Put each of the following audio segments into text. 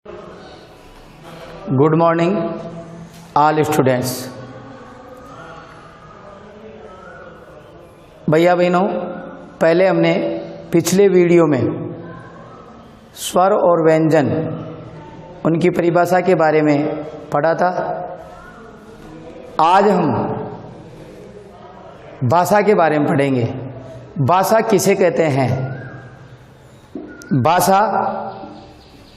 Good morning all students. भैया बहनों, पहले हमने पिछले वीडियो में स्वर और व्यंजन उनकी परिभाषा के बारे में पढ़ा था। आज हम भाषा के बारे में पढ़ेंगे। भाषा किसे कहते हैं? भाषा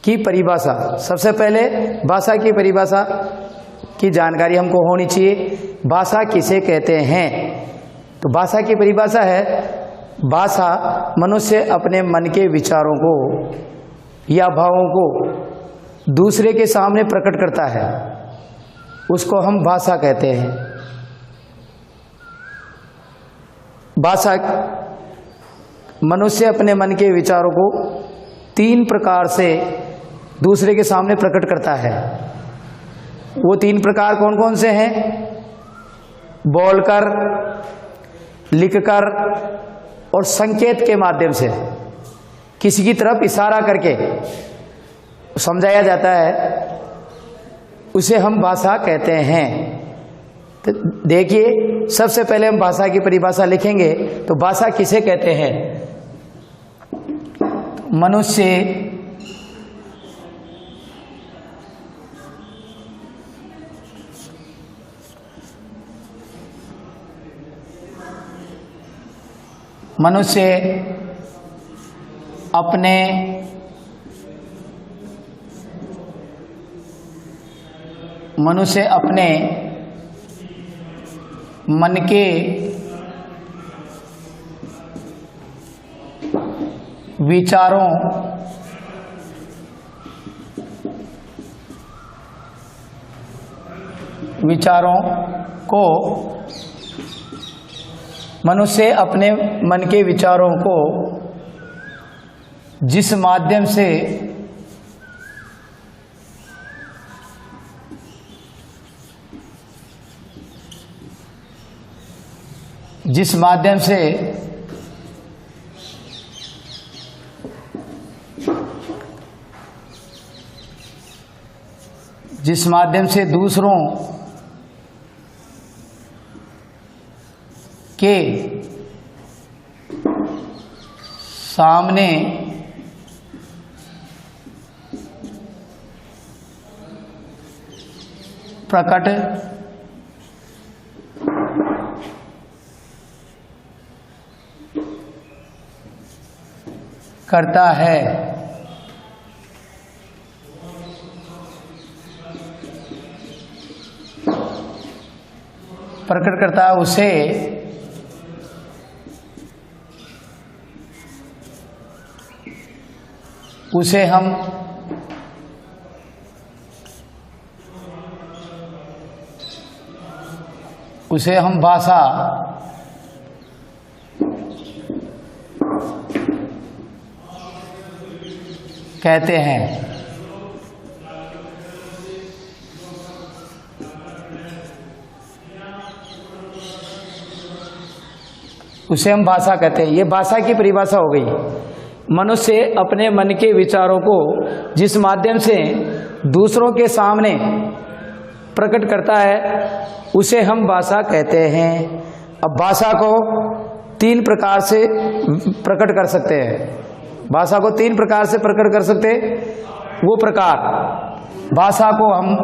की परिभाषा। सबसे पहले भाषा की परिभाषा की जानकारी हमको होनी चाहिए। भाषा किसे कहते हैं? तो भाषा की परिभाषा है, भाषा मनुष्य अपने मन के विचारों को या भावों को दूसरे के सामने प्रकट करता है, उसको हम भाषा कहते हैं। भाषा मनुष्य अपने मन के विचारों को 3 प्रकार से दूसरे के सामने प्रकट करता है। वो 3 प्रकार कौन कौन से हैं? बोलकर, लिखकर और संकेत के माध्यम से। किसी की तरफ इशारा करके समझाया जाता है, उसे हम भाषा कहते हैं। तो देखिए, सबसे पहले हम भाषा की परिभाषा लिखेंगे। तो भाषा किसे कहते हैं? मनुष्य अपने मन के विचारों को मनुष्य अपने मन के विचारों को जिस माध्यम से दूसरों के सामने प्रकट करता है। उसे हम भाषा कहते हैं। उसे हम भाषा कहते हैं। ये भाषा की परिभाषा हो गई। मनुष्य अपने मन के विचारों को जिस माध्यम से दूसरों के सामने प्रकट करता है, उसे हम भाषा कहते हैं। अब भाषा को 3 प्रकार से प्रकट कर सकते हैं। भाषा को 3 प्रकार से प्रकट कर सकते हैं। वो प्रकार भाषा को हम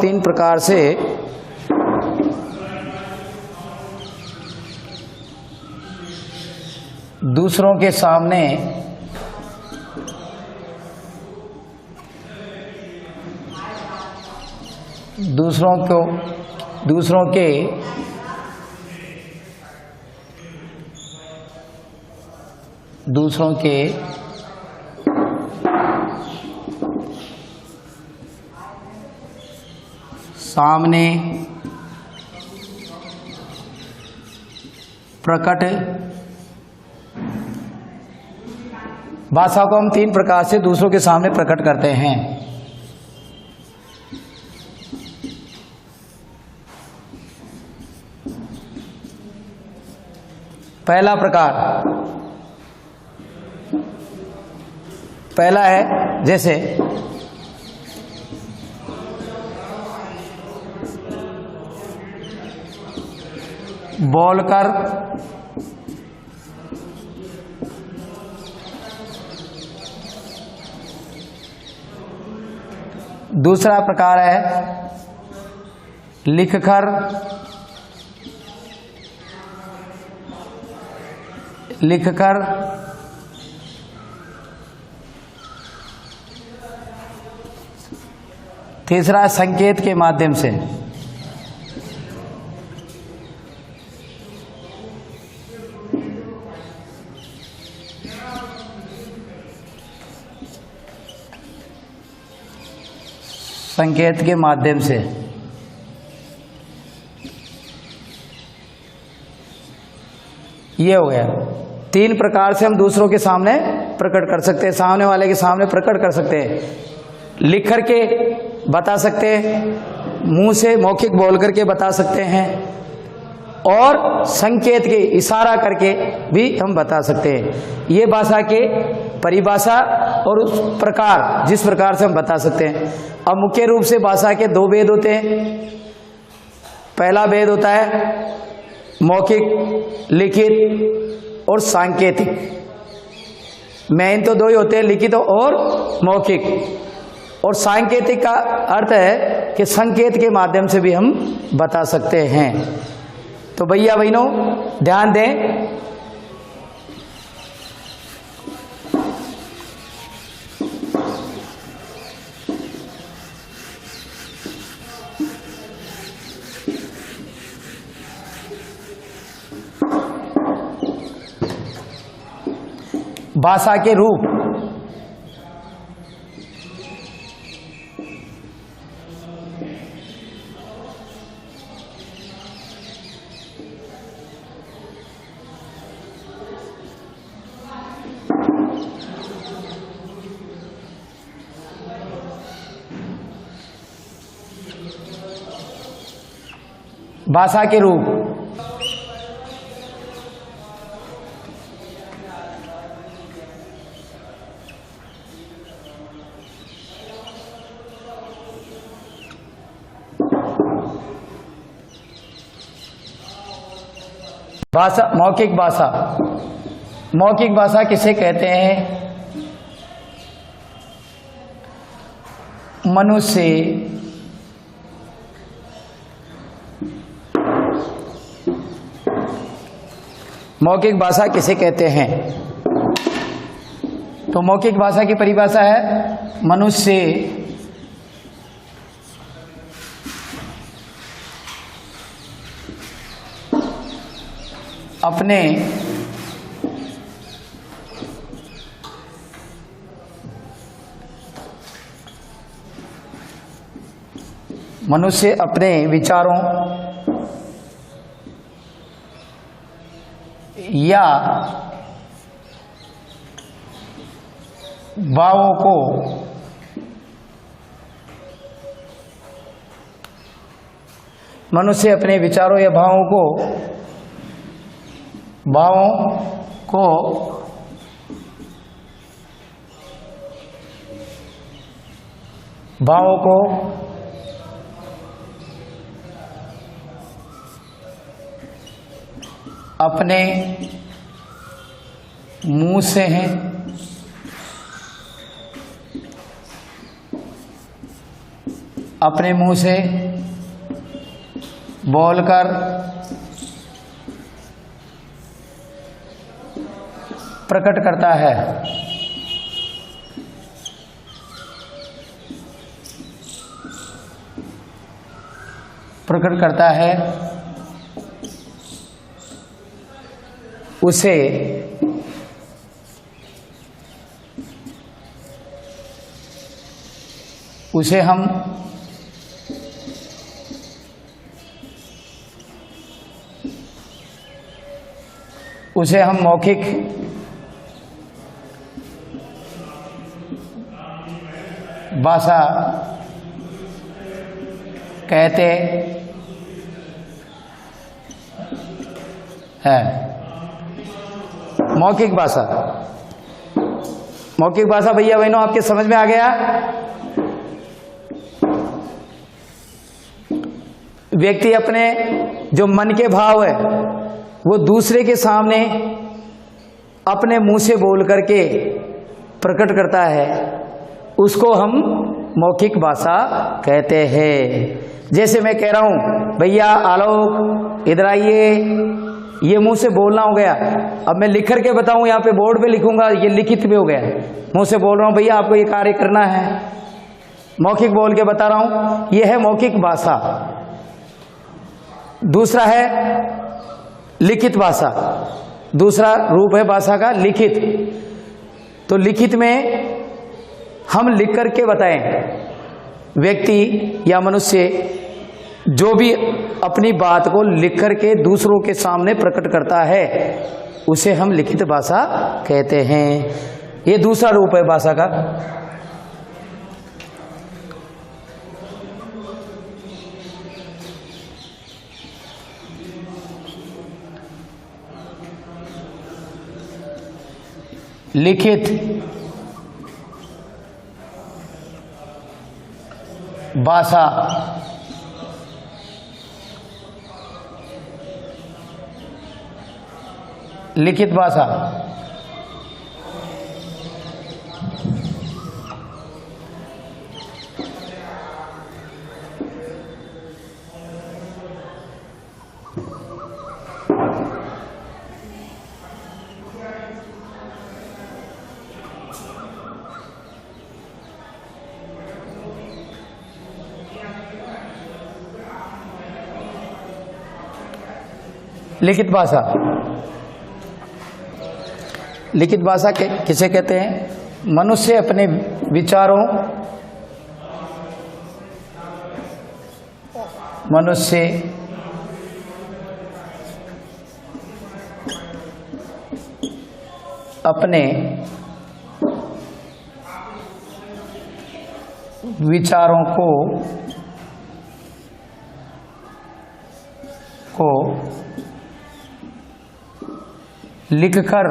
तीन प्रकार से दूसरों के सामने दूसरों के सामने प्रकट। भाषा को हम 3 प्रकार से दूसरों के सामने प्रकट करते हैं। पहला प्रकार, पहला है जैसे बोलकर, दूसरा प्रकार है लिखकर, लिखकर, तीसरा संकेत के माध्यम से। संकेत के माध्यम से ये हो गया। 3 प्रकार से हम दूसरों के सामने प्रकट कर सकते हैं, सामने वाले के सामने प्रकट कर सकते हैं। लिख करके बता सकते हैं, मुंह से मौखिक बोल करके बता सकते हैं, और संकेत के इशारा करके भी हम बता सकते हैं। ये भाषा के परिभाषा और उस प्रकार जिस प्रकार से हम बता सकते हैं। अब मुख्य रूप से भाषा के 2 भेद होते हैं। पहला भेद होता है मौखिक, लिखित और सांकेतिक। मेन तो 2 ही होते हैं, लिखित और मौखिक। और सांकेतिक का अर्थ है कि संकेत के माध्यम से भी हम बता सकते हैं। तो भैया बहनों ध्यान दें, भाषा के रूप। भाषा के रूप। भाषा, मौखिक भाषा। मौखिक भाषा किसे कहते हैं? मनुष्य मौखिक भाषा किसे कहते हैं? तो मौखिक भाषा की परिभाषा है मनुष्य अपने विचारों या भावों को मनुष्य अपने विचारों या भावों को अपने मुंह से हैं अपने मुंह से बोलकर प्रकट करता है। उसे हम उसे हम मौखिक भाषा कहते हैं। मौखिक भाषा, मौखिक भाषा भैया बहनों आपके समझ में आ गया? व्यक्ति अपने जो मन के भाव है वो दूसरे के सामने अपने मुंह से बोल करके प्रकट करता है, उसको हम मौखिक भाषा कहते हैं। जैसे मैं कह रहा हूं भैया आलोक इधर आइए, ये मुंह से बोलना हो गया। अब मैं लिख करके बताऊं, यहाँ पे बोर्ड पे लिखूंगा, ये लिखित में हो गया। मुंह से बोल रहा हूं भैया आपको ये कार्य करना है, मौखिक बोल के बता रहा हूं, ये है मौखिक भाषा। दूसरा है लिखित भाषा, दूसरा रूप है भाषा का लिखित। तो लिखित में हम लिख करके बताएं। व्यक्ति या मनुष्य जो भी अपनी बात को लिख करके दूसरों के सामने प्रकट करता है उसे हम लिखित भाषा कहते हैं। ये दूसरा रूप है भाषा का। लिखित भाषा लिखित भाषा लिखित भाषा, लिखित भाषा किसे कहते हैं? मनुष्य अपने विचारों, मनुष्य अपने विचारों को लिखकर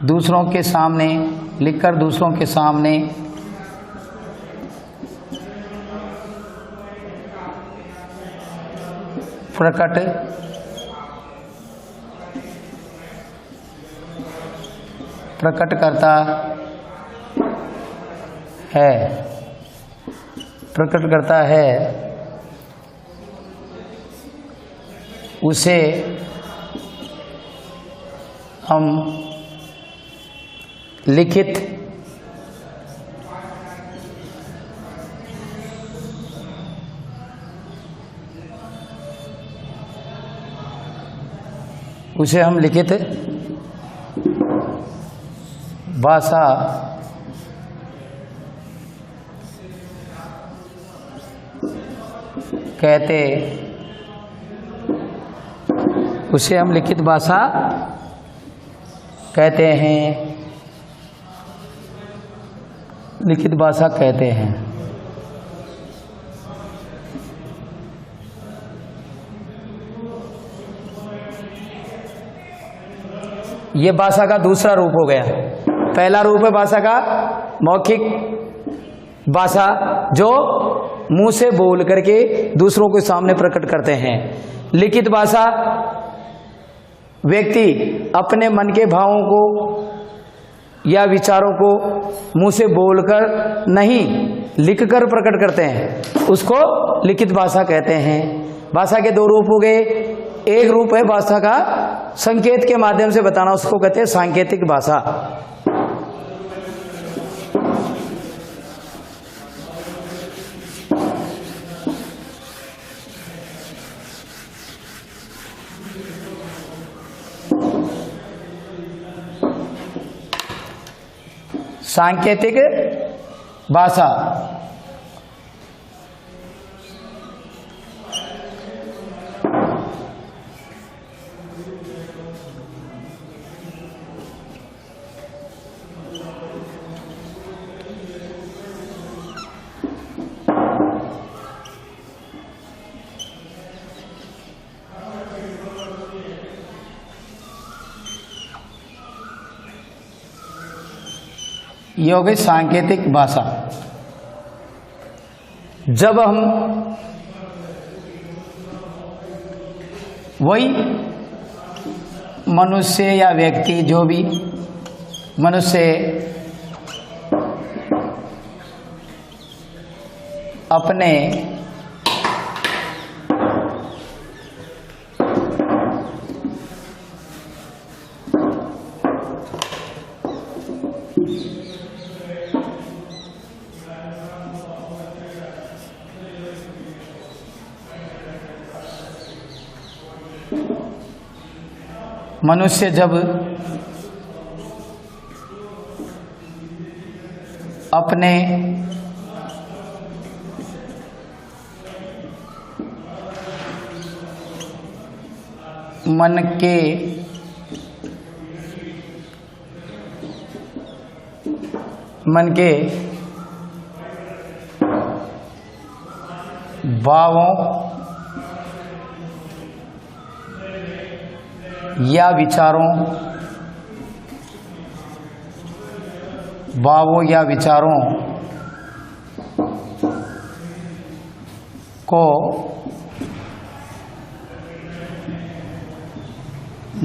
दूसरों के सामने लिखकर दूसरों के सामने प्रकट करता है, प्रकट करता है, उसे हम लिखित भाषा कहते, उसे हम लिखित भाषा कहते हैं, लिखित भाषा कहते हैं। ये भाषा का दूसरा रूप हो गया। पहला रूप है भाषा का मौखिक भाषा, जो मुंह से बोल करके दूसरों के सामने प्रकट करते हैं। लिखित भाषा व्यक्ति अपने मन के भावों को या विचारों को मुंह से बोलकर नहीं लिखकर प्रकट करते हैं, उसको लिखित भाषा कहते हैं। भाषा के दो रूप हो गए। एक रूप है भाषा का संकेत के माध्यम से बताना, उसको कहते हैं सांकेतिक भाषा। सांकेतिक भाषा। ये हो गई सांकेतिक भाषा। जब हम वही मनुष्य या व्यक्ति, जो भी मनुष्य अपने मनुष्य जब अपने मन के भावों या विचारों को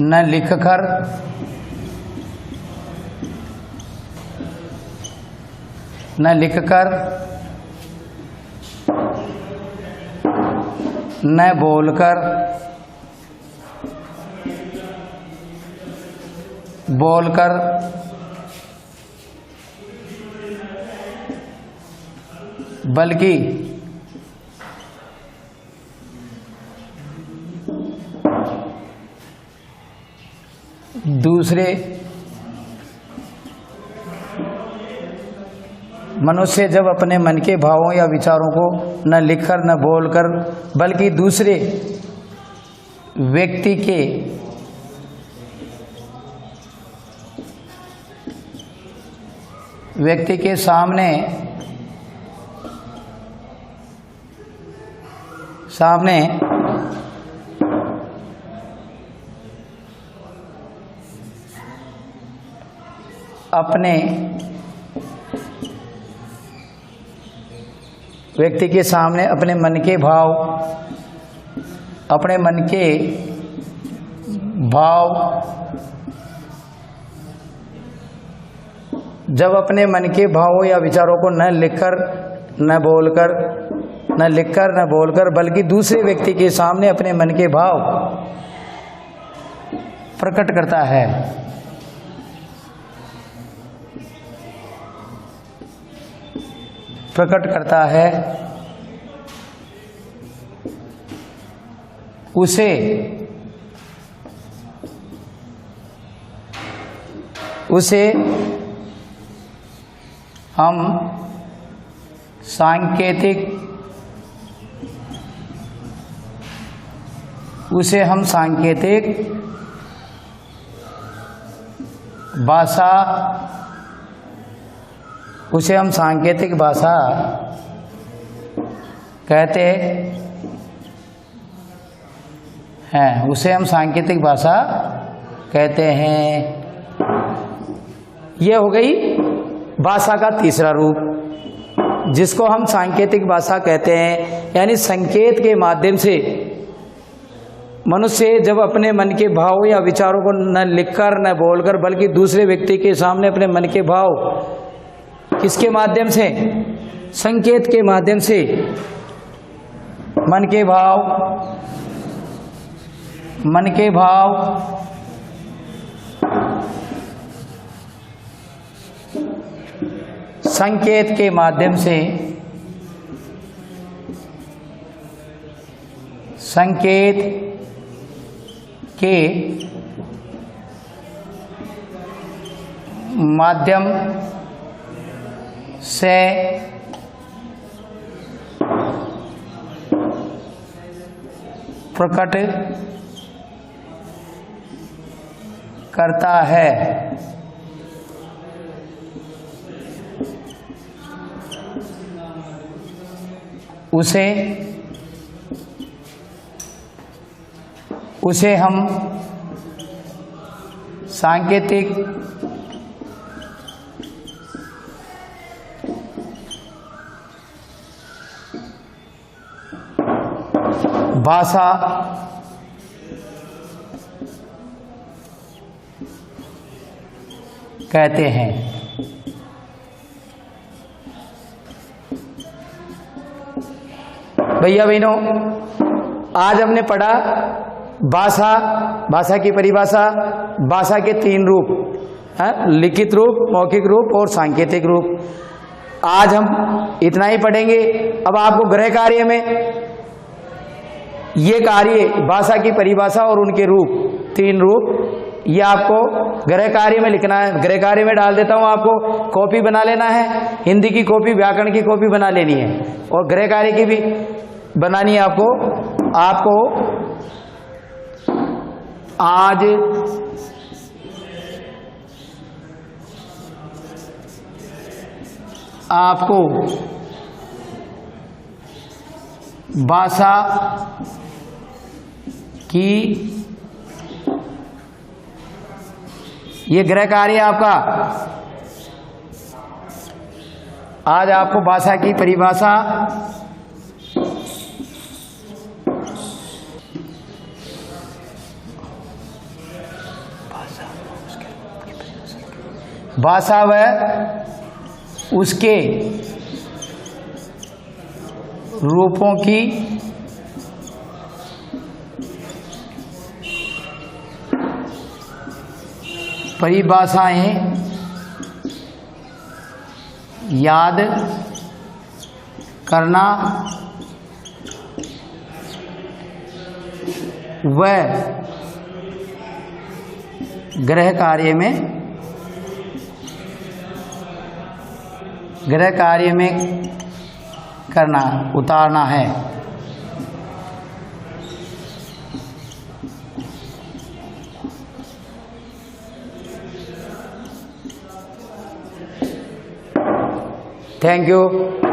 न लिखकर न बोलकर बल्कि दूसरे मनुष्य जब अपने मन के भावों या विचारों को न लिखकर न बोलकर बल्कि दूसरे व्यक्ति के सामने अपने व्यक्ति के सामने अपने मन के भाव जब अपने मन के भावों या विचारों को न लिखकर न बोलकर बल्कि दूसरे व्यक्ति के सामने अपने मन के भाव प्रकट करता है, उसे हम सांकेतिक भाषा कहते हैं। यह हो गई भाषा का तीसरा रूप, जिसको हम सांकेतिक भाषा कहते हैं। यानी संकेत के माध्यम से मनुष्य जब अपने मन के भाव या विचारों को न लिखकर न बोलकर बल्कि दूसरे व्यक्ति के सामने अपने मन के भाव किसके माध्यम से, संकेत के माध्यम से मन के भाव संकेत के माध्यम से से प्रकट करता है। उसे हम सांकेतिक भाषा कहते हैं। भैया बहनों, आज हमने पढ़ा भाषा की परिभाषा, भाषा के 3 रूप, लिखित रूप, मौखिक रूप और सांकेतिक रूप। आज हम इतना ही पढ़ेंगे। अब आपको गृह कार्य में ये कार्य, भाषा की परिभाषा और उनके रूप, 3 रूप, ये आपको गृह कार्य में लिखना है। गृह कार्य में डाल देता हूँ, आपको कॉपी बना लेना है। हिंदी की कॉपी, व्याकरण की कॉपी बना लेनी है और गृह कार्य की भी बनानी है आपको आज आपको भाषा की, ये गृह कार्य आपका, आज आपको भाषा की परिभाषा, भाषा व उसके रूपों की परिभाषाएं याद करना व गृह कार्य में करना, उतारना है। Thank you.